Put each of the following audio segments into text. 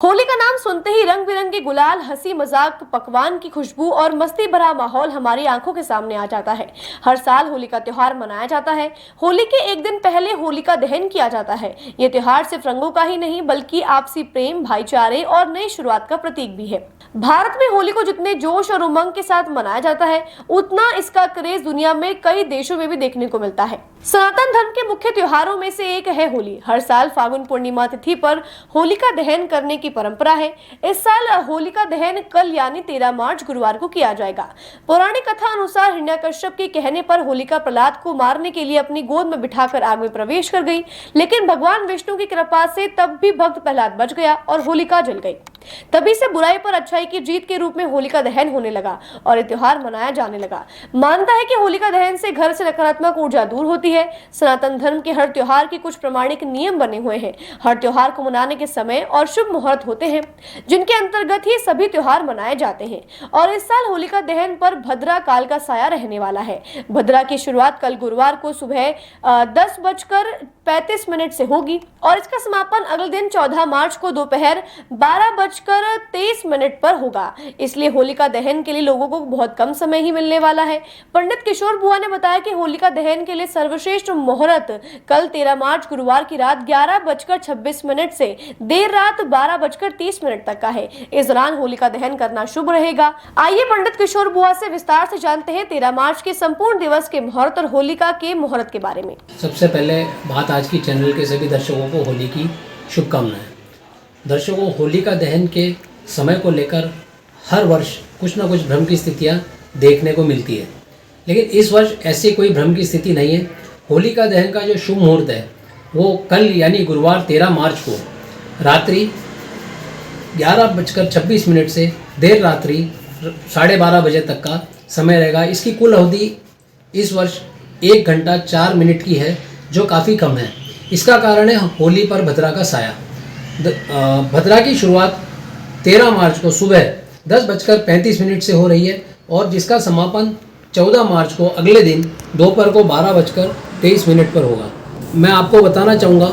होली का नाम सुनते ही रंग बिरंगे गुलाल, हंसी मजाक, पकवान की खुशबू और मस्ती भरा माहौल हमारी आंखों के सामने आ जाता है। हर साल होली का त्योहार मनाया जाता है। होली के एक दिन पहले होलिका दहन किया जाता है। ये त्योहार सिर्फ रंगों का ही नहीं बल्कि आपसी प्रेम, भाईचारे और नई शुरुआत का प्रतीक भी है। भारत में होली को जितने जोश और उमंग के साथ मनाया जाता है, उतना इसका क्रेज दुनिया में कई देशों में भी देखने को मिलता है। सनातन धर्म के मुख्य त्योहारों में से एक है होली। हर साल फागुन पूर्णिमा तिथि पर होलिका दहन करने की परंपरा है। इस साल होलिका दहन कल यानी 13 मार्च गुरुवार को किया जाएगा। पौराणिक कथा अनुसार हिरण्यकश्यप के कहने पर होलिका प्रहलाद को मारने के लिए अपनी गोद में बिठाकर आग में प्रवेश कर गई, लेकिन भगवान विष्णु की कृपा से तब भी भक्त प्रहलाद बच गया और होलिका जल गई। तभी से बुराई पर अच्छाई की जीत के रूप में होलिका दहन होने लगा और ये त्योहार मनाया जाने लगा। मानता है कि होलिका दहन से घर से नकारात्मक ऊर्जा दूर होती है। सनातन धर्म के हर त्योहार के कुछ प्रमाणिक नियम बने हुए हैं। हर त्योहार को मनाने के समय और शुभ मुहूर्त होते हैं, जिनके अंतर्गत ही सभी त्योहार मनाए जाते हैं। और इस साल होलिका दहन पर भद्रा काल का साया रहने वाला है। भद्रा की शुरुआत कल गुरुवार को सुबह 10:35 से होगी और इसका समापन अगले दिन 14 मार्च को दोपहर 12:23 पर होगा। इसलिए होलिका दहन के लिए लोगों को बहुत कम समय ही मिलने वाला है। पंडित किशोर बुआ ने बताया कि होलिका दहन के लिए सर्वश्रेष्ठ मुहूर्त कल 13 मार्च गुरुवार की रात 11:26 से देर रात 12:30 तक का है। इस दौरान होलिका दहन करना शुभ रहेगा। आइए पंडित किशोर बुआ से विस्तार से जानते हैं 13 मार्च के संपूर्ण दिवस के मुहूर्त और होलिका के मुहूर्त के बारे में। सबसे पहले बात आज की चैनल के सभी दर्शकों को होली की शुभकामनाएं। दर्शकों, होलिका दहन के समय को लेकर हर वर्ष कुछ ना कुछ भ्रम की स्थितियां देखने को मिलती है, लेकिन इस वर्ष ऐसी कोई भ्रम की स्थिति नहीं है। होलिका दहन का जो शुभ मुहूर्त है वो कल यानी गुरुवार 13 मार्च को रात्रि 11:26 से देर रात्रि 12:30 बजे तक का समय रहेगा। इसकी कुल अवधि इस वर्ष 1 घंटा 4 मिनट की है, जो काफ़ी कम है। इसका कारण है होली पर भद्रा का साया। भद्रा की शुरुआत 13 मार्च को सुबह 10:35 से हो रही है और जिसका समापन 14 मार्च को अगले दिन दोपहर को 12:23 पर होगा। मैं आपको बताना चाहूँगा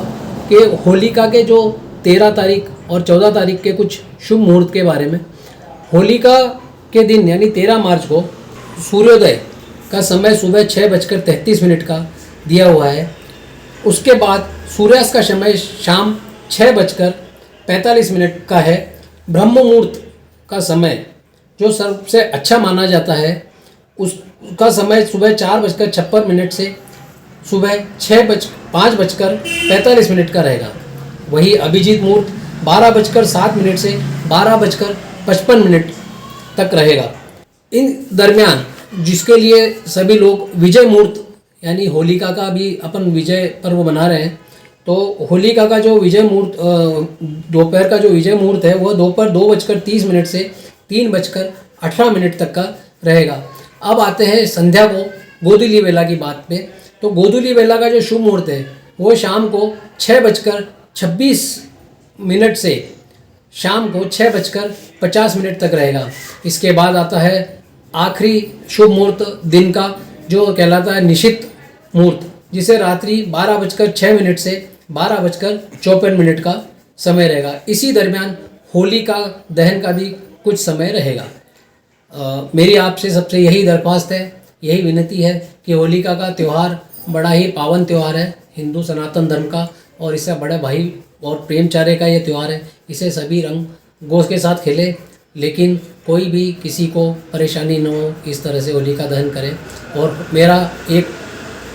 कि होलिका के जो 13 तारीख और 14 तारीख के कुछ शुभ मुहूर्त के बारे में। होलिका के दिन यानी 13 मार्च को सूर्योदय का समय सुबह 6:33 का दिया हुआ है। उसके बाद सूर्यास्त का समय शाम 6:45 का है। ब्रह्म मुहूर्त का समय जो सबसे अच्छा माना जाता है उसका समय सुबह 4:56 से सुबह 5:45 का रहेगा। वही अभिजीत मुहूर्त 12:07 से 12:55 तक रहेगा। इन दरमियान जिसके लिए सभी लोग विजय मुहूर्त यानी होलिका का भी अपन विजय पर्व मना रहे हैं, तो होलिका का जो विजय मुहूर्त दोपहर का जो विजय मुहूर्त है वह दोपहर 2:30 से 3:18 तक का रहेगा। अब आते हैं संध्या को गोधूली वेला की बात पे। तो गोधूली वेला का जो शुभ मुहूर्त है वो शाम को 6:26 से शाम को 6:50 तक रहेगा। इसके बाद आता है आखिरी शुभ मुहूर्त दिन का, जो कहलाता है निशित मुहूर्त, जिसे रात्रि 12:06 से 12:54 का समय रहेगा। इसी दरमियान होलिका दहन का भी कुछ समय रहेगा। मेरी आपसे सबसे यही दरख्वास्त है, यही विनती है कि होलिका का त्यौहार बड़ा ही पावन त्यौहार है हिंदू सनातन धर्म का, और इससे बड़े भाई और प्रेमचारे का ये त्यौहार है। इसे सभी रंग गोश के साथ खेले, लेकिन कोई भी किसी को परेशानी न हो, इस तरह से होलिका दहन करें। और मेरा एक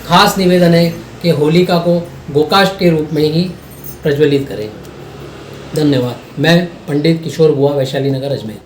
खास निवेदन है कि होलिका को गोकाष्ठ के रूप में ही प्रज्वलित करें। धन्यवाद। मैं पंडित किशोर बुआ, वैशाली नगर, अजमेर।